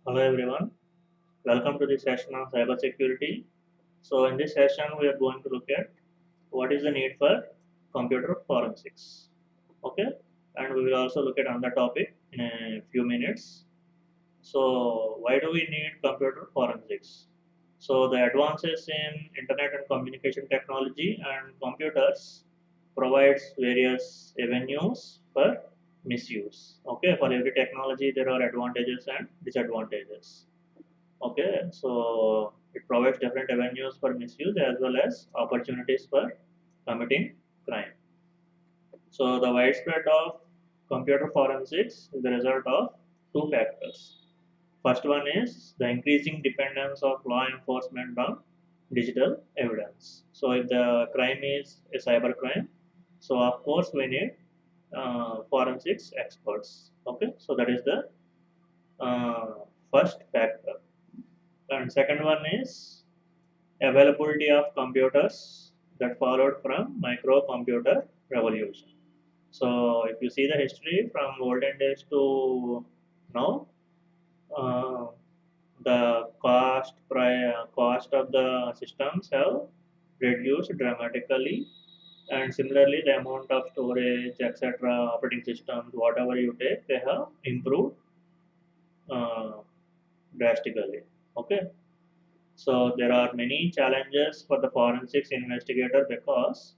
Hello everyone, welcome to the session on cybersecurity. So in this session we are going to look at what is the need for computer forensics. Okay, and we will also look at another topic in a few minutes. So why do we need computer forensics? So the advances in internet and communication technology and computers provides various avenues for misuse. Okay, for every technology there are advantages and disadvantages. Okay, so it provides different avenues for misuse as well as opportunities for committing crime. So the widespread of computer forensics is the result of two factors. First one is the increasing dependence of law enforcement on digital evidence. So if the crime is a cyber crime, so of course we need forensics experts. Okay, so that is the uh, first factor. And second one is availability of computers that followed from microcomputer revolution. So if you see the history from olden days to now, uh, the cost of the systems have reduced dramatically, and similarly the amount of storage, etc., operating systems, whatever you take, they have improved uh, drastically. Okay, so there are many challenges for the forensics investigator because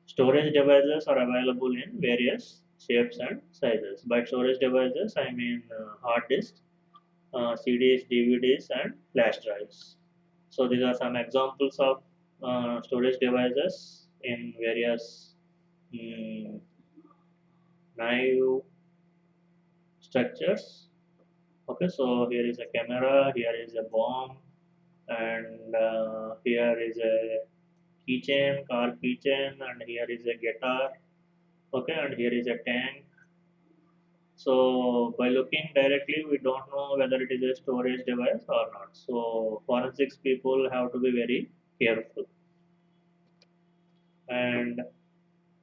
storage devices are available in various shapes and sizes. By storage devices, I mean hard disks, CDs, DVDs, and flash drives. So these are some examples of storage devices in various mm, naive structures. Okay, so here is a camera, here is a bomb, and here is a keychain, car keychain, and here is a guitar. Okay, and here is a tank. So by looking directly, we don't know whether it is a storage device or not. So forensics people have to be very careful. And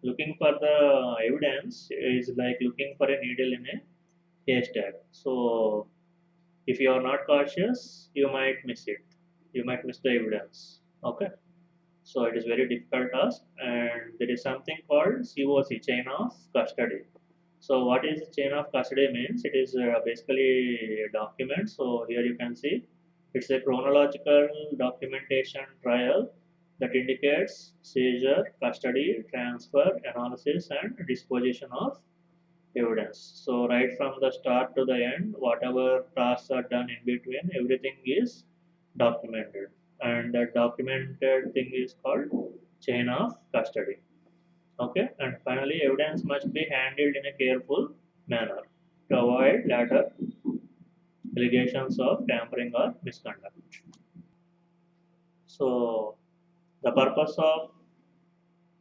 looking for the evidence is like looking for a needle in a haystack. So if you are not cautious, you might miss it. You might miss the evidence. Okay. So it is very difficult task, and there is something called COC, chain of custody. So what is chain of custody means? It is basically a document. So here you can see it's a chronological documentation trial that indicates seizure, custody, transfer, analysis, and disposition of evidence. So right from the start to the end, whatever tasks are done in between, everything is documented, and that documented thing is called chain of custody. Okay, and finally, evidence must be handled in a careful manner to avoid later allegations of tampering or misconduct. So, the purpose of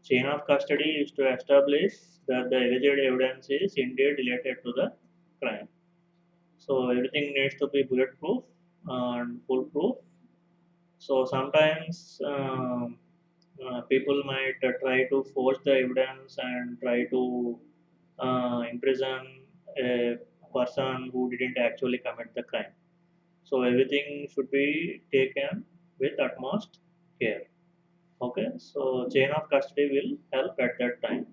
chain of custody is to establish that the alleged evidence is indeed related to the crime. So, everything needs to be bulletproof and foolproof. So, sometimes people might try to forge the evidence and try to imprison a person who didn't actually commit the crime. So everything should be taken with utmost care. Okay, so chain of custody will help at that time.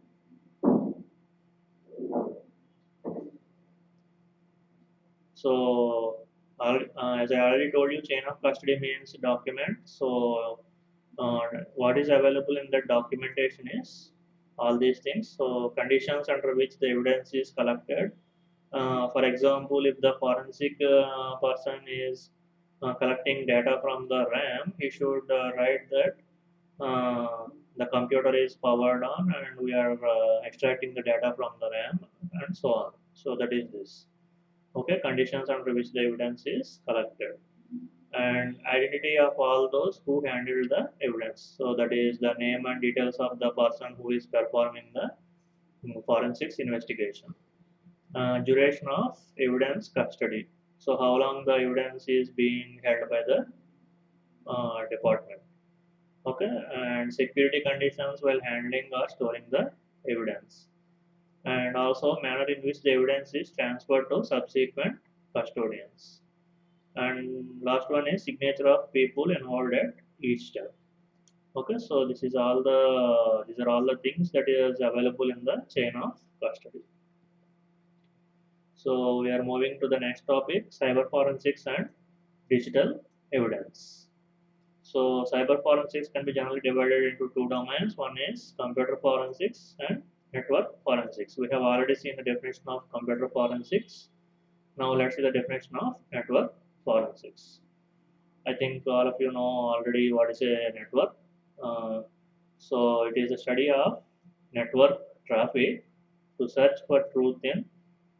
So as I already told you, chain of custody means document. So what is available in that documentation is all these things. So conditions under which the evidence is collected. For example, if the forensic person is collecting data from the RAM, he should write that the computer is powered on and we are extracting the data from the RAM and so on. So that is this. Okay, conditions under which the evidence is collected and identity of all those who handled the evidence. So that is the name and details of the person who is performing the forensics investigation. Duration of evidence custody. So how long the evidence is being held by the department. Okay, and security conditions while handling or storing the evidence, and also manner in which the evidence is transferred to subsequent custodians. And last one is signature of people involved at each step. Okay, so these are all the things that is available in the chain of custody. So we are moving to the next topic, cyber forensics and digital evidence. So cyber forensics can be generally divided into two domains. One is computer forensics and network forensics. We have already seen the definition of computer forensics. Now let's see the definition of network forensics. I think all of you know already what is a network. Uh, so it is a study of network traffic to search for truth in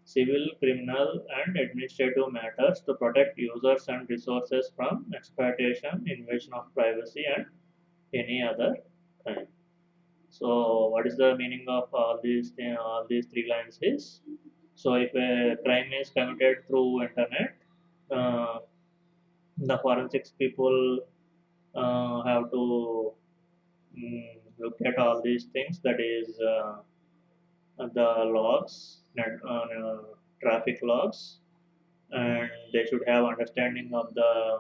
civil, criminal, and administrative matters to protect users and resources from exploitation, invasion of privacy, and any other crime. So, what is the meaning of all these three lines is? So, if a crime is committed through internet, uh, the forensics people have to look at all these things. That is the logs, traffic logs, and they should have understanding of the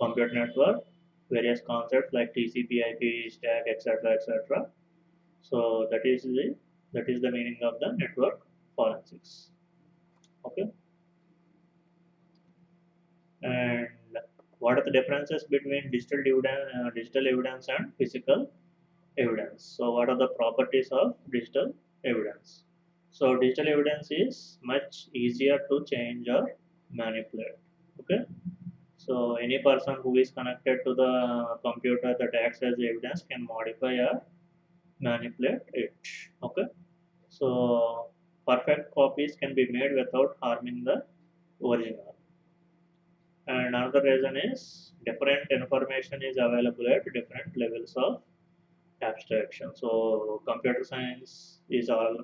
computer network, various concepts like TCP, IP, stack, etc., etc. So that is the meaning of the network forensics. Okay, and what are the differences between digital evidence and physical evidence? So what are the properties of digital evidence? So digital evidence is much easier to change or manipulate. Okay. So any person who is connected to the computer that acts as evidence can modify or manipulate it. Okay. So perfect copies can be made without harming the original. And another reason is different information is available at different levels of abstraction. So computer science is all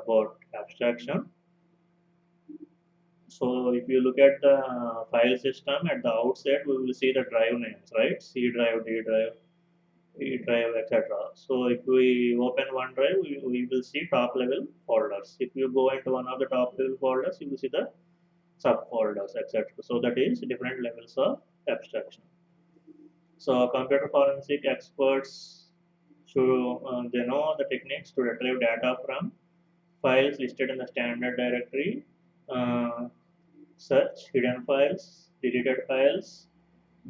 about abstraction. So if you look at the file system at the outset, we will see the drive names, right? C drive, D drive, E drive, etc. So if we open one drive, we will see top level folders. If you go into one of the top level folders, you will see the subfolders, etc. So that is different levels of abstraction. So computer forensic experts should they know the techniques to retrieve data from files listed in the standard directory, uh, search hidden files, deleted files,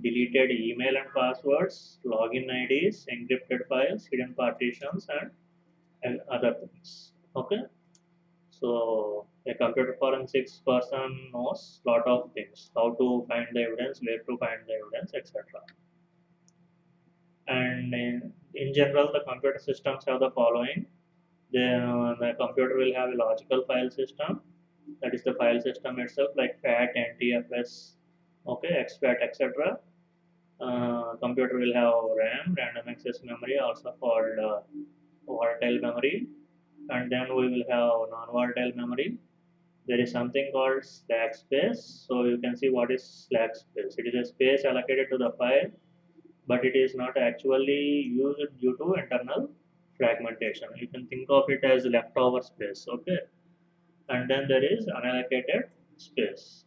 deleted email and passwords, login IDs, encrypted files, hidden partitions, and other things. Okay, so a computer forensics person knows lot of things: how to find the evidence, where to find the evidence, etc. And in general, the computer systems have the following. The computer will have a logical file system, that is the file system itself, like FAT, NTFS, okay, exFAT, etc. Computer will have RAM, random access memory, also called volatile memory, and then we will have non-volatile memory. There is something called slack space. So you can see what is slack space. It is a space allocated to the file, but it is not actually used due to internal fragmentation. You can think of it as leftover space, okay? And then there is unallocated space.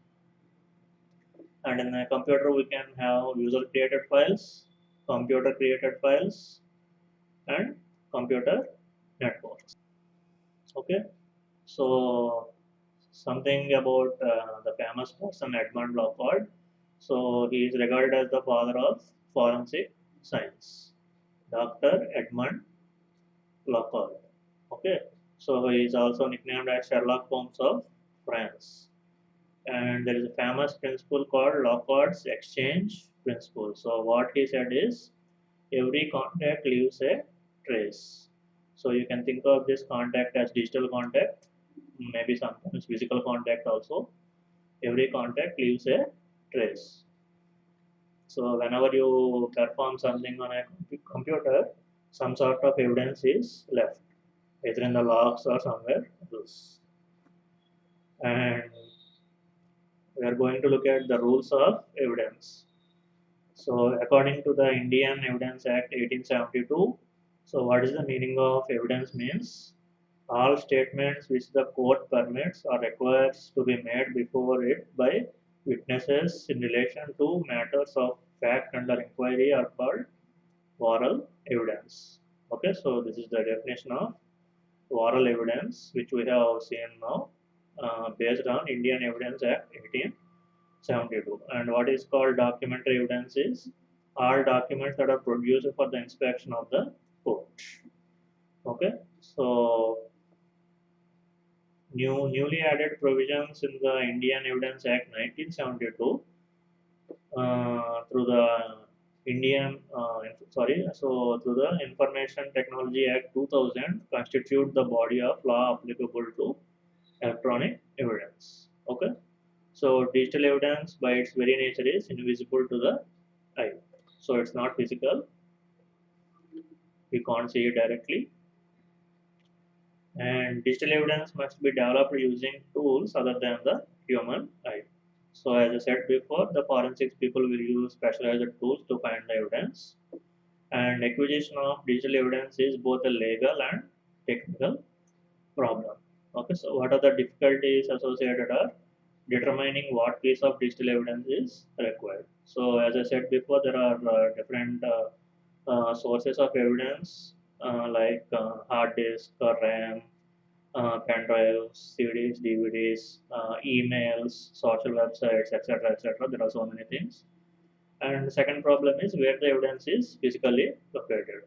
And in a computer, we can have user created files, computer created files, and computer networks. Okay, so something about the famous person Edmund Locard. So he is regarded as the father of forensic science, Dr. Edmund Locard. Okay, so he is also nicknamed as Sherlock Holmes of France. And there is a famous principle called Locard's exchange principle. So what he said is every contact leaves a trace. So you can think of this contact as digital contact, maybe sometimes physical contact also. Every contact leaves a trace. So whenever you perform something on a computer, some sort of evidence is left, either in the logs or somewhere else. And we are going to look at the rules of evidence. So according to the Indian Evidence Act 1872, so what is the meaning of evidence means? All statements which the court permits or requires to be made before it by witnesses in relation to matters of fact under inquiry are called oral evidence. Okay, so this is the definition of oral evidence which we have seen now based on Indian Evidence Act 1872. And what is called documentary evidence is all documents that are produced for the inspection of the court. Okay, so newly added provisions in the Indian Evidence Act 1972 through the through the Information Technology Act 2000 constitute the body of law applicable to electronic evidence. Okay, so digital evidence by its very nature is invisible to the eye, so it's not physical. We can't see it directly, and digital evidence must be developed using tools other than the human eye. So as I said before, the forensics people will use specialized tools to find the evidence, and acquisition of digital evidence is both a legal and technical problem. Okay, so what are the difficulties associated are determining what piece of digital evidence is required. So as I said before, there are different sources of evidence like hard disk or RAM, pen drives, CDs, DVDs, emails, social websites, etc., etc. There are so many things. And the second problem is where the evidence is physically located.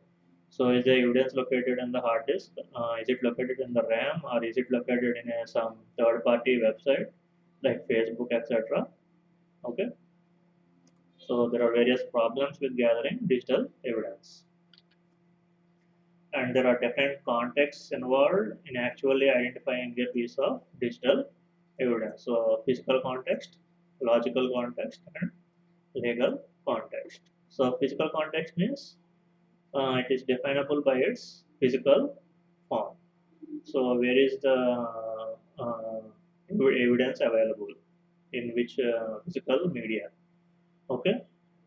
So is the evidence located in the hard disk? Is it located in the RAM, or is it located in some third-party website like Facebook, etc.? Okay. So there are various problems with gathering digital evidence, and there are different contexts involved in actually identifying a piece of digital evidence. So physical context, logical context, and legal context. So physical context means it is definable by its physical form. So where is the evidence available, in which physical media? Okay,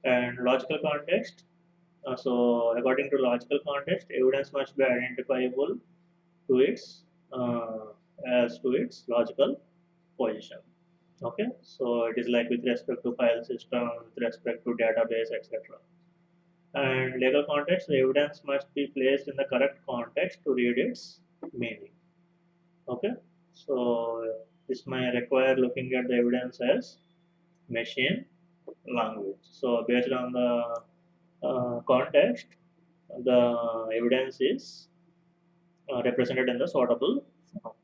and logical context. So according to logical context, evidence must be identifiable to its as to its logical position. Okay, so it is like with respect to file system, with respect to database, etc. And legal context, the evidence must be placed in the correct context to read its meaning. Okay, so this may require looking at the evidence as machine language. So based on the context, the evidence is represented in the sortable form,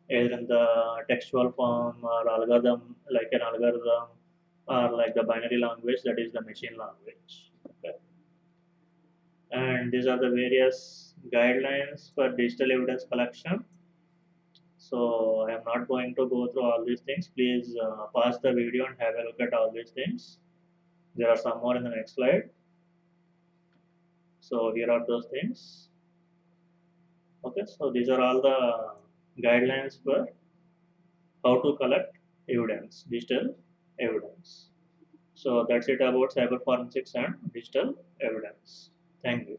either in the textual form or algorithm, like an algorithm, or like the binary language, that is the machine language. Okay. And these are the various guidelines for digital evidence collection. So I am not going to go through all these things. Please pause the video and have a look at all these things. There are some more in the next slide. So here are those things. Okay, so these are all the guidelines for how to collect evidence, digital evidence. So that's it about cyber forensics and digital evidence. Thank you.